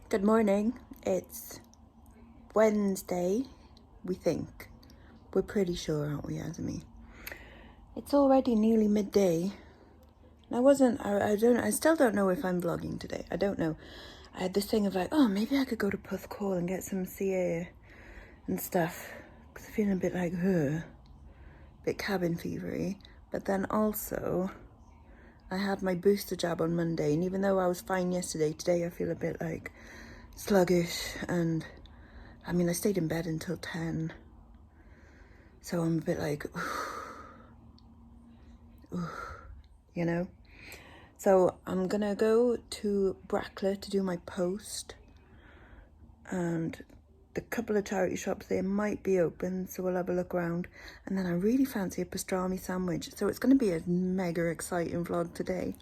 Good morning. It's Wednesday, we think. We're pretty sure, aren't we, Azumi? It's already nearly midday. And I still don't know if I'm vlogging today. I don't know. I had this thing of like, oh, maybe I could go to Puthcall and get some CA and stuff. Because I'm feeling a bit like, a bit cabin fevery. But then also, I had my booster jab on Monday. And even though I was fine yesterday, today I feel a bit like sluggish. And I mean, I stayed in bed until 10. So I'm a bit like, you know? So I'm gonna go to Brackler to do my post, and the couple of charity shops there might be open, so we'll have a look around. And then I really fancy a pastrami sandwich, so it's gonna be a mega exciting vlog today.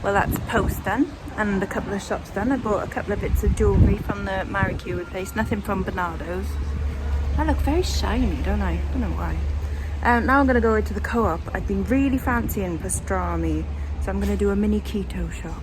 Well, that's post done and a couple of shops done. I bought a couple of bits of jewellery from the Marie place, nothing from Bernardo's. I look very shiny, don't I? Don't know why. Now I'm going to go to the Co-op. I've been really fancying pastrami, so I'm going to do a mini keto shop.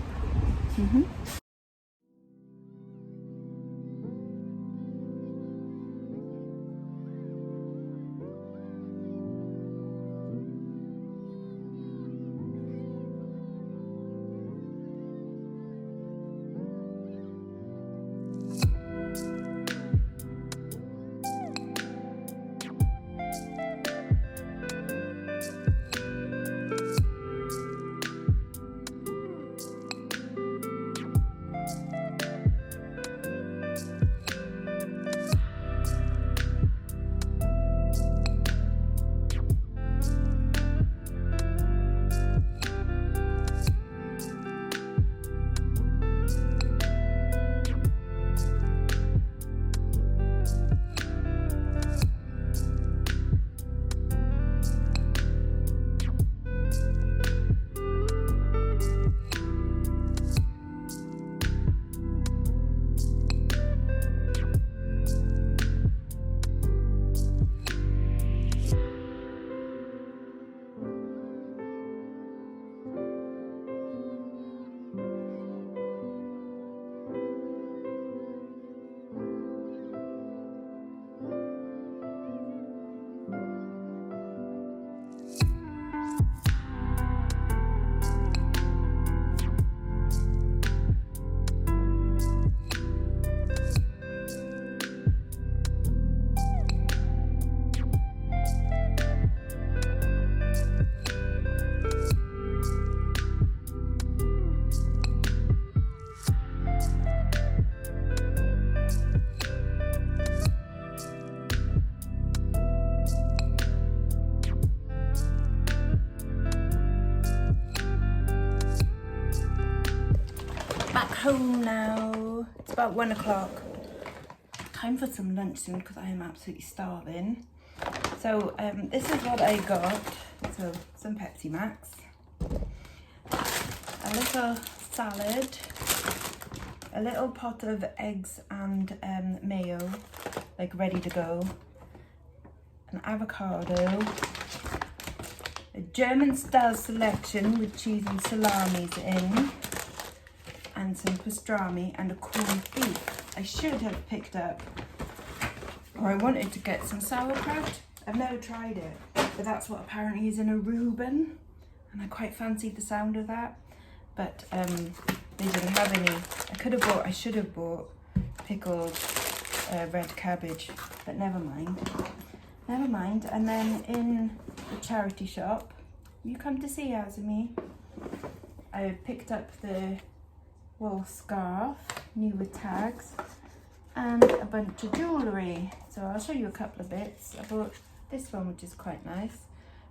home now. It's about 1 o'clock. Time for some lunch soon because I am absolutely starving. So this is what I got. So some Pepsi Max, a little salad, a little pot of eggs and mayo, like ready to go, an avocado, a German style selection with cheese and salamis in, and some pastrami and a corned beef. I should have picked up, or I wanted to get some sauerkraut. I've never tried it, but that's what apparently is in a Reuben, and I quite fancied the sound of that. But they didn't have any. I should have bought pickled red cabbage, but never mind. Never mind. And then in the charity shop, you come to see Azumi, I picked up the wool scarf, new with tags, and a bunch of jewellery. So I'll show you a couple of bits. I bought this one, which is quite nice.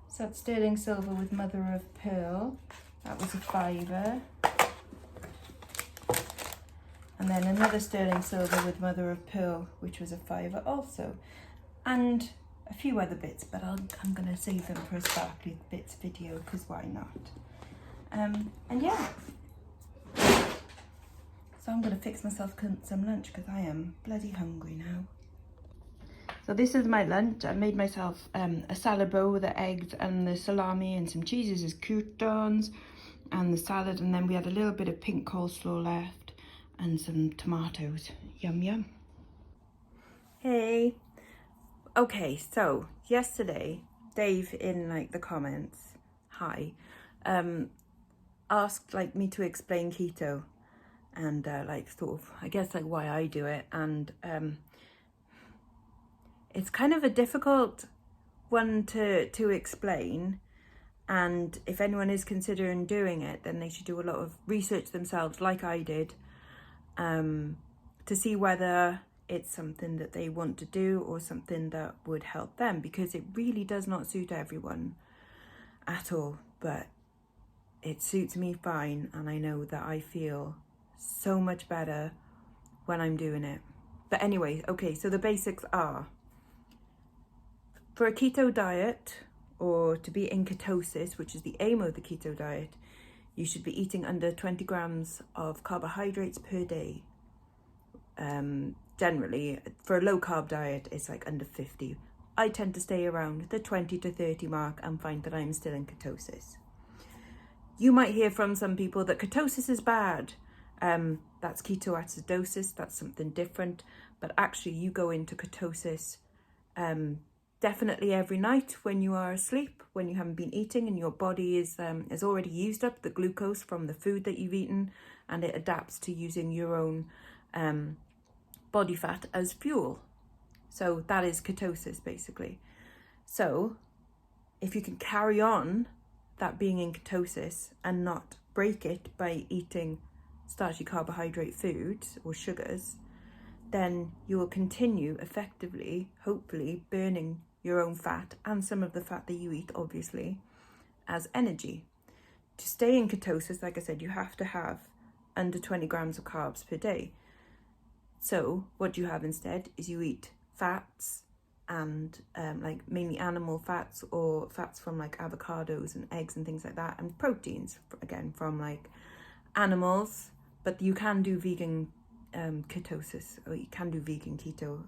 So it's sterling silver with mother of pearl. That was a £5. And then another sterling silver with mother of pearl, which was a £5 also. And a few other bits, but I'm going to save them for a sparkly bits video, because why not? And yeah. So I'm going to fix myself some lunch because I am bloody hungry now. So this is my lunch. I made myself a salad bowl with the eggs and the salami and some cheeses as croutons and the salad, and then we had a little bit of pink coleslaw left and some tomatoes. Yum yum. Hey. Okay, so yesterday Dave in like the comments, hi, asked like me to explain keto and like sort of I guess like why I do it, and it's kind of a difficult one to explain, and if anyone is considering doing it, then they should do a lot of research themselves like I did, to see whether it's something that they want to do or something that would help them, because it really does not suit everyone at all, but it suits me fine, and I know that I feel so much better when I'm doing it. But anyway, okay, so the basics are, for a keto diet, or to be in ketosis, which is the aim of the keto diet, you should be eating under 20 grams of carbohydrates per day. Generally, for a low carb diet, it's like under 50. I tend to stay around the 20 to 30 mark and find that I'm still in ketosis. You might hear from some people that ketosis is bad. That's ketoacidosis, that's something different. But actually you go into ketosis definitely every night when you are asleep, when you haven't been eating and your body is already used up the glucose from the food that you've eaten, and it adapts to using your own body fat as fuel. So that is ketosis basically. So if you can carry on that being in ketosis and not break it by eating starchy carbohydrate foods or sugars, then you will continue effectively, hopefully, burning your own fat and some of the fat that you eat, obviously, as energy. To stay in ketosis, like I said, you have to have under 20 grams of carbs per day. So what you have instead is you eat fats and like mainly animal fats or fats from like avocados and eggs and things like that, and proteins, again, from like animals. But you can do vegan ketosis, or you can do vegan keto.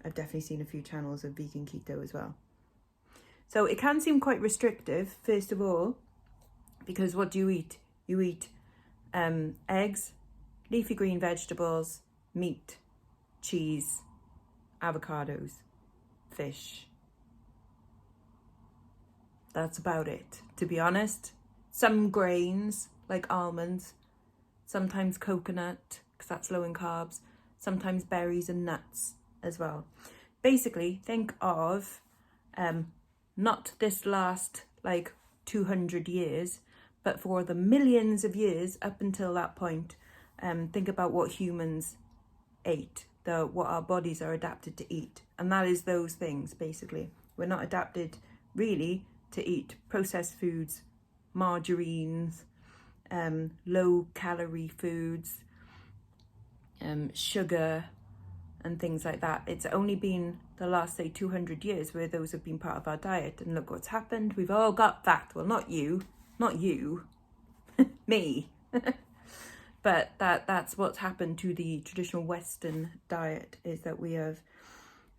I've definitely seen a few channels of vegan keto as well. So it can seem quite restrictive, first of all, because what do you eat? You eat eggs, leafy green vegetables, meat, cheese, avocados, fish. That's about it, to be honest. Some grains like almonds, sometimes coconut, because that's low in carbs, sometimes berries and nuts as well. Basically, think of not this last like 200 years, but for the millions of years up until that point. Think about what humans ate, what our bodies are adapted to eat, and that is those things basically. We're not adapted really to eat processed foods, margarines, low calorie foods, sugar and things like that. It's only been the last, say, 200 years where those have been part of our diet, and look what's happened. We've all got fat. Well, not you, me. But that's what's happened to the traditional Western diet, is that we've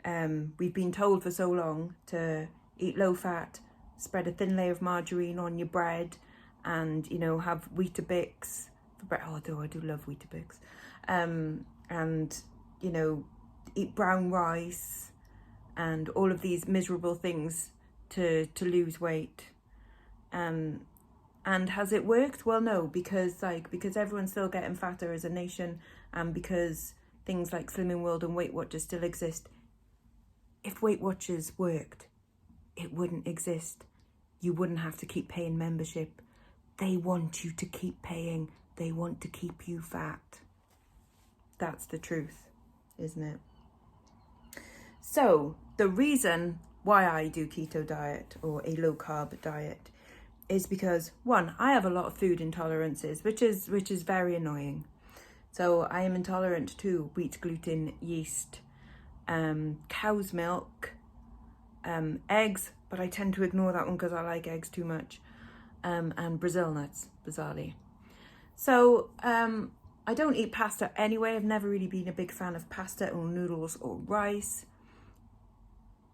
been told for so long to eat low fat, spread a thin layer of margarine on your bread, and, you know, have Weetabix for bread. Although I do love Weetabix. And, you know, eat brown rice and all of these miserable things to lose weight. And has it worked? Well, no, because everyone's still getting fatter as a nation, and because things like Slimming World and Weight Watchers still exist. If Weight Watchers worked, it wouldn't exist. You wouldn't have to keep paying membership. They want you to keep paying. They want to keep you fat. That's the truth, isn't it? So the reason why I do keto diet or a low carb diet is because, one, I have a lot of food intolerances, which is very annoying. So I am intolerant to wheat, gluten, yeast, cow's milk, eggs, but I tend to ignore that one because I like eggs too much, and Brazil nuts, bizarrely. So I don't eat pasta anyway. I've never really been a big fan of pasta or noodles or rice.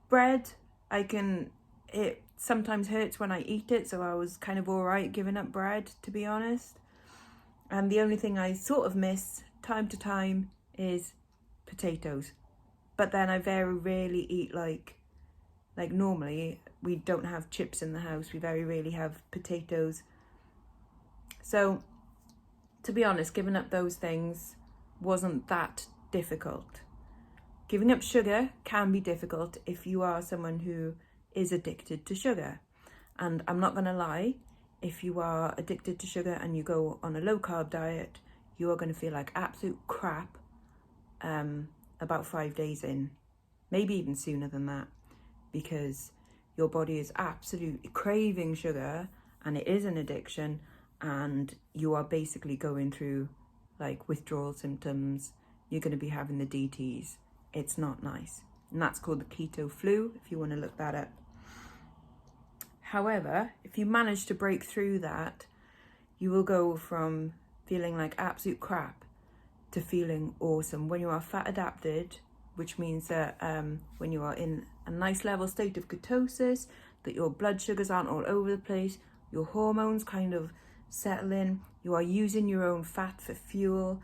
Bread, it sometimes hurts when I eat it, so I was kind of all right giving up bread, to be honest. And the only thing I sort of miss time to time is potatoes. But then I very rarely eat like normally. We don't have chips in the house. We very rarely have potatoes. So, to be honest, giving up those things wasn't that difficult. Giving up sugar can be difficult if you are someone who is addicted to sugar. And I'm not going to lie, if you are addicted to sugar and you go on a low carb diet, you are going to feel like absolute crap about 5 days in, maybe even sooner than that, because your body is absolutely craving sugar and it is an addiction, and you are basically going through like withdrawal symptoms. You're going to be having the DTs. It's not nice. And that's called the keto flu, if you want to look that up. However, if you manage to break through that, you will go from feeling like absolute crap to feeling awesome. When you are fat adapted, which means that when you are in a nice level state of ketosis, that your blood sugars aren't all over the place, your hormones kind of settle in, you are using your own fat for fuel.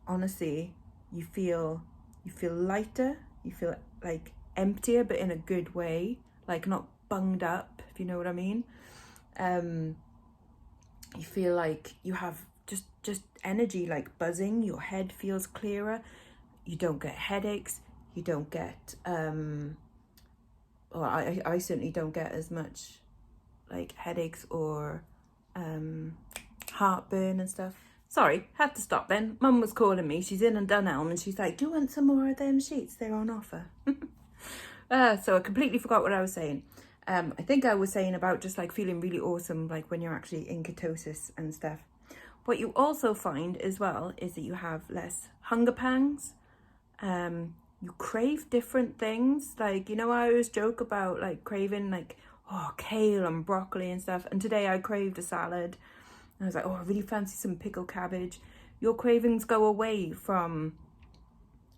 Honestly, you feel lighter, you feel like emptier, but in a good way, like not bunged up, if you know what I mean. You feel like you have just energy, like buzzing. Your head feels clearer. You don't get headaches. You don't get I certainly don't get as much like headaches or heartburn and stuff. Sorry, had to stop then. Mum was calling me. She's in Dunelm and she's like, do you want some more of them sheets? They're on offer. So I completely forgot what I was saying. I think I was saying about just like feeling really awesome, like when you're actually in ketosis and stuff. What you also find as well is that you have less hunger pangs. You crave different things. Like, you know, I always joke about like craving like, kale and broccoli and stuff. And today I craved a salad. And I was like, I really fancy some pickled cabbage. Your cravings go away from,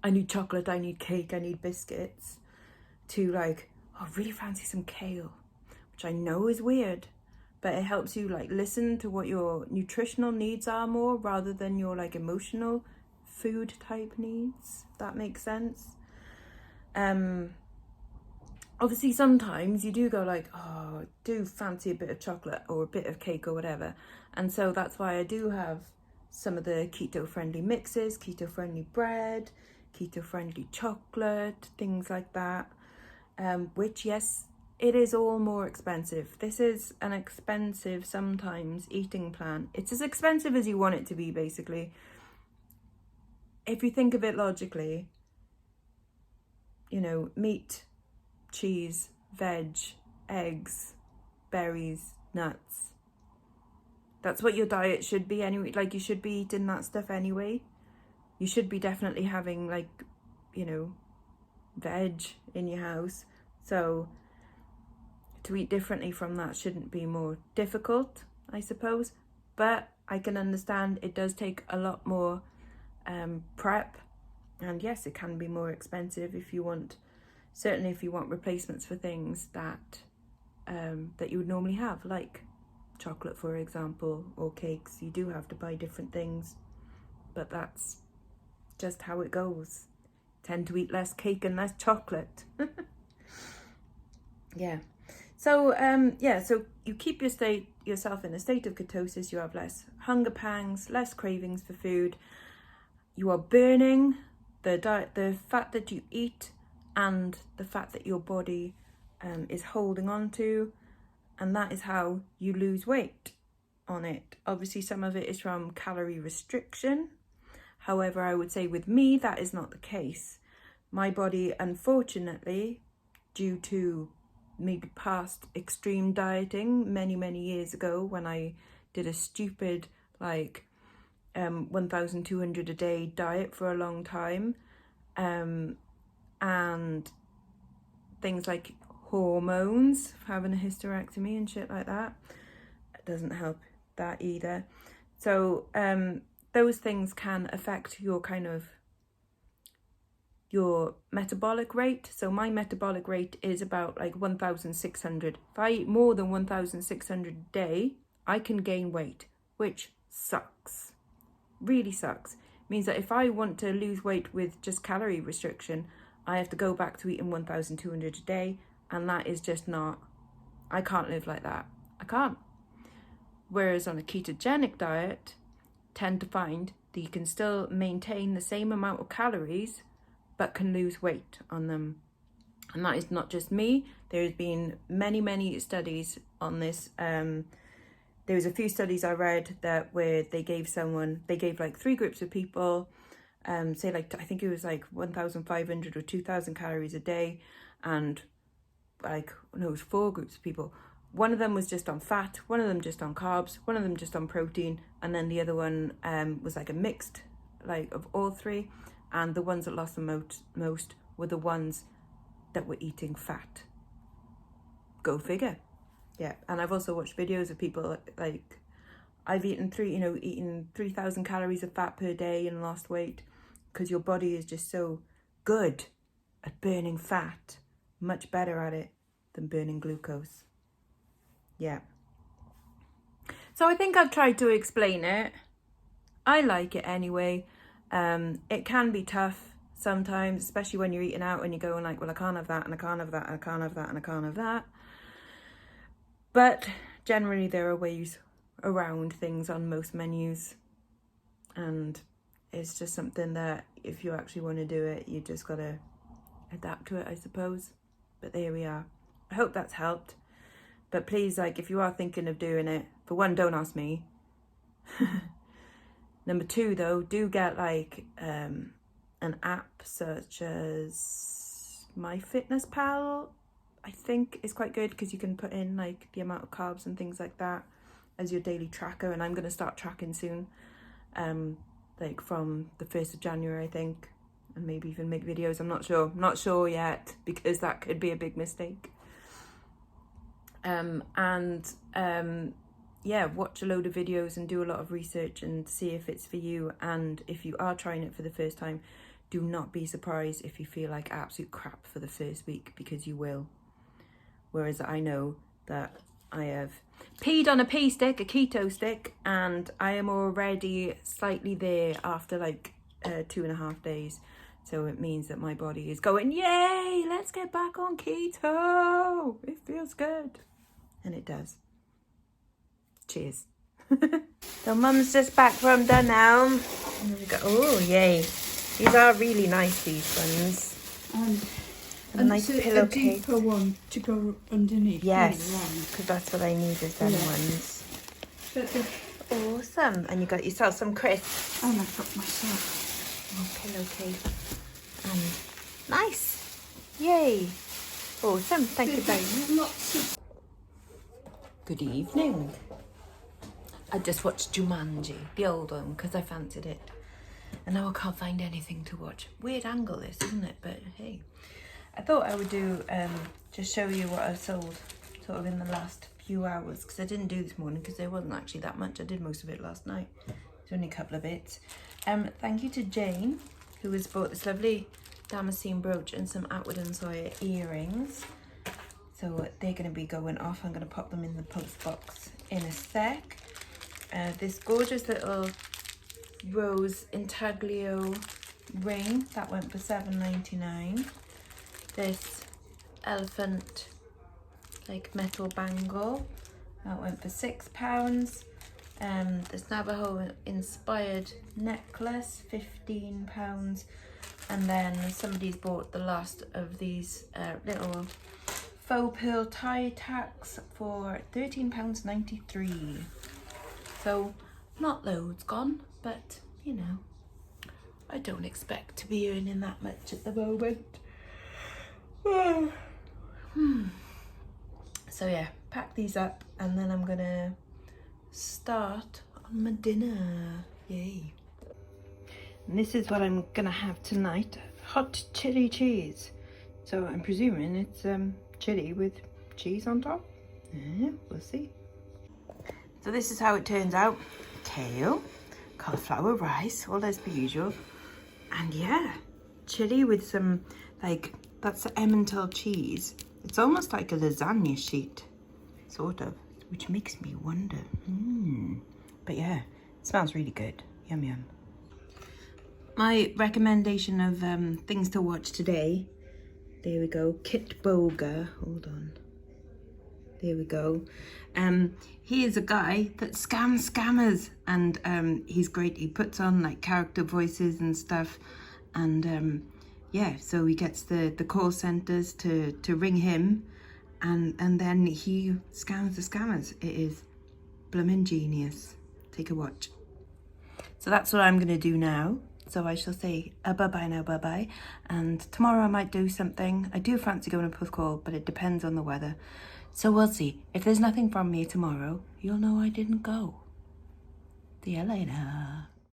I need chocolate, I need cake, I need biscuits, to like, I really fancy some kale, which I know is weird, but it helps you like listen to what your nutritional needs are more rather than your like emotional food type needs, if that makes sense. Obviously sometimes you do go like, I do fancy a bit of chocolate or a bit of cake or whatever. And so that's why I do have some of the keto-friendly mixes, keto-friendly bread, keto-friendly chocolate, things like that. Which, yes, it is all more expensive. This is an expensive, sometimes, eating plan. It's as expensive as you want it to be, basically. If you think of it logically, you know, meat, cheese, veg, eggs, berries, nuts. That's what your diet should be anyway. Like, you should be eating that stuff anyway. You should be definitely having, like, you know, veg in your house. So to eat differently from that shouldn't be more difficult, I suppose. But I can understand it does take a lot more prep. And yes, it can be more expensive if you want, certainly if you want replacements for things that that you would normally have, like chocolate, for example, or cakes. You do have to buy different things, but that's just how it goes. Tend to eat less cake and less chocolate. Yeah. So so you keep yourself in a state of ketosis. You have less hunger pangs, less cravings for food. You are burning the fat that you eat and the fat that your body is holding on to, and that is how you lose weight on it. Obviously, some of it is from calorie restriction. However, I would say with me, that is not the case. My body, unfortunately, due to maybe past extreme dieting many years ago, when I did a stupid, like, 1,200 a day diet for a long time, and things like hormones, having a hysterectomy and shit like that, it doesn't help that either. So those things can affect your your metabolic rate. So my metabolic rate is about like 1,600. If I eat more than 1,600 a day, I can gain weight, which sucks. Really sucks. It means that if I want to lose weight with just calorie restriction, I have to go back to eating 1,200 a day, and that is just not, I can't live like that. I can't. Whereas on a ketogenic diet, tend to find that you can still maintain the same amount of calories but can lose weight on them. And that is not just me. There's been many studies on this. There was a few studies I read that where they gave like 3 groups of people, say like, I think it was like 1,500 or 2,000 calories a day, and like, no, it was 4 groups of people. One of them was just on fat, one of them just on carbs, one of them just on protein, and then the other one was like a mixed, like, of all 3. And the ones that lost the most were the ones that were eating fat. Go figure. Yeah, and I've also watched videos of people, like, I've eaten 3,000 calories of fat per day and lost weight, because your body is just so good at burning fat, much better at it than burning glucose. Yeah. So I think I've tried to explain it. I like it anyway. It can be tough sometimes, especially when you're eating out and you're going like, well, I can't have that, and I can't have that, and I can't have that, and I can't have that. But generally there are ways around things on most menus, and it's just something that if you actually want to do it, you just got to adapt to it, I suppose. But there we are. I hope that's helped. But please, like, if you are thinking of doing it, for one, don't ask me. Number 2, though, do get like an app such as MyFitnessPal. I think is quite good, because you can put in like the amount of carbs and things like that as your daily tracker. And I'm going to start tracking soon, like from the 1st of January, I think, and maybe even make videos. I'm not sure yet, because that could be a big mistake. Yeah, watch a load of videos and do a lot of research and see if it's for you. And if you are trying it for the first time, do not be surprised if you feel like absolute crap for the first week, because you will. Whereas I know that I have peed on a pee stick, a keto stick, and I am already slightly there after like 2.5 days. So it means that my body is going, yay, let's get back on keto. It feels good. And it does. Cheers. So Mum's just back from Dunelm. Oh, yay. These are really nice, these ones. And nice pillowcase. A deeper one to go underneath. Yes, because that's what I need, is them ones. Awesome. And you got yourself some crisps. And I've got myself a pillowcase. Nice. Yay. Awesome. Thank you very much. Good evening. I just watched Jumanji, the old one, because I fancied it. And now I can't find anything to watch. Weird angle this, isn't it? But hey, I thought I would do, just show you what I've sold sort of in the last few hours, because I didn't do this morning because there wasn't actually that much. I did most of it last night. It's only a couple of bits. Thank you to Jane, who has bought this lovely damascene brooch and some Atwood and Sawyer earrings. So they're going to be going off. I'm going to pop them in the post box in a sec. This gorgeous little rose intaglio ring that went for $7.99. This elephant like metal bangle that went for £6. This Navajo inspired necklace, £15. And then somebody's bought the last of these little faux pearl tie tacks for £13.93. So not loads gone, but you know, I don't expect to be earning that much at the moment. So yeah, pack these up and then I'm gonna start on my dinner. Yay. And this is what I'm gonna have tonight. Hot chili cheese. So I'm presuming it's chili with cheese on top. Yeah, we'll see. So this is how it turns out. Kale, cauliflower rice, all as per usual. And yeah, chili with some, like, that's the Emmental cheese. It's almost like a lasagna sheet, sort of, which makes me wonder. But yeah, it smells really good. Yum yum. My recommendation of things to watch today. There we go. Kit Boga. Hold on. There we go. He is a guy that scams scammers, and he's great. He puts on like character voices and stuff, and yeah, so he gets the call centers to ring him, and then he scams the scammers. It is bloomin' genius. Take a watch. So that's what I'm gonna do now. So I shall say bye-bye now, bye-bye. And tomorrow I might do something. I do fancy going to Puth Call, but it depends on the weather. So we'll see. If there's nothing from me tomorrow, you'll know I didn't go. See you later.